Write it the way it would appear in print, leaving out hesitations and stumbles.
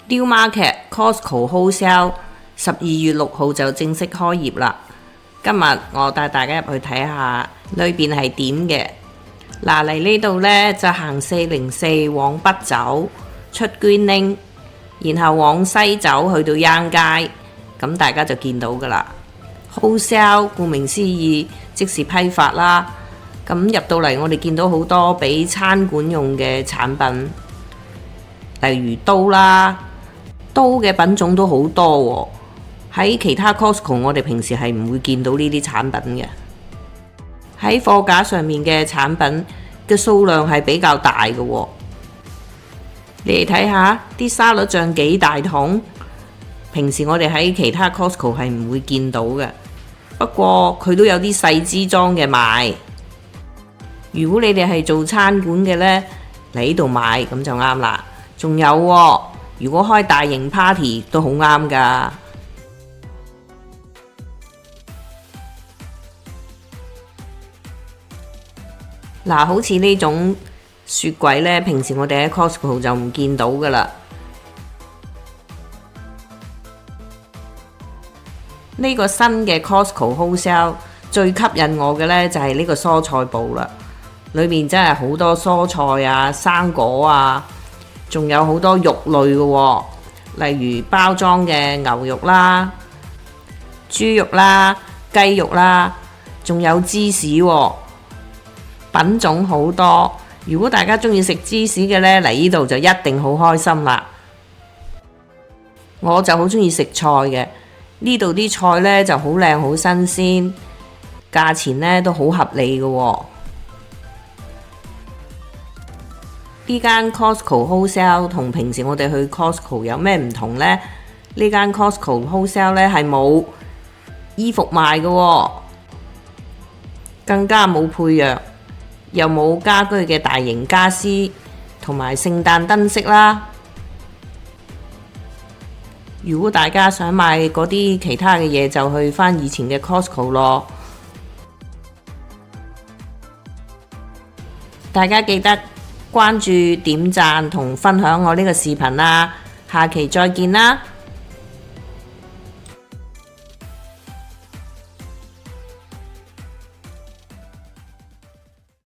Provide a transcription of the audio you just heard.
New Market Costco Wholesale 12月6號就正式開業啦。今日我帶大家入去睇下裏邊係點嘅。嗱，嚟呢度呢，就行404往北走出 Greenlane， 然後往西走去到 Yonge 街，咁大家就見到噶啦。Wholesale 顧名思義即是批發啦。咁入到嚟我哋見到好多俾餐館用嘅產品，例如刀啦，刀嘅品種都好多喎。喺其他 Costco 我哋平時係唔會見到呢啲產品嘅。喺貨架上面嘅產品嘅數量係比較大嘅喎。你哋睇下啲沙律醬幾大桶，平時我哋喺其他 Costco 係唔會見到嘅。不過佢都有啲細支裝嘅賣。如果你哋係做餐館嘅呢，嚟呢度買咁就啱啦。仲有喎，如果開大型 party 都好啱㗎。嗱，好似呢種雪櫃呢，平時我哋喺 Costco 就唔見到㗎啦。呢個新嘅 Costco Wholesale 最吸引我嘅呢，就係呢個蔬菜部啦，裏面真係好多蔬菜啊、生果啊，仲有好多肉類嘅喎，例如包裝嘅牛肉啦、豬肉啦、雞肉啦，仲有芝士喎。品種好多，如果大家中意食芝士嘅呢，嚟呢度就一定好開心啦。我就好中意食菜嘅，呢度啲菜呢就好靚好新鮮，價錢呢都好合理嘅喎。呢間 Costco Wholesale 同平時我哋去 Costco 有咩唔同呢？呢間 Costco Wholesale 呢係冇衣服賣嘅喎，更加冇配藥。又冇家居嘅大型家私同埋聖誕燈飾啦。如果大家想買嗰啲其他嘅嘢，就去返以前嘅 Costco 咯。大家記得關注、點讚同分享我呢個視頻啦。下期再見啦！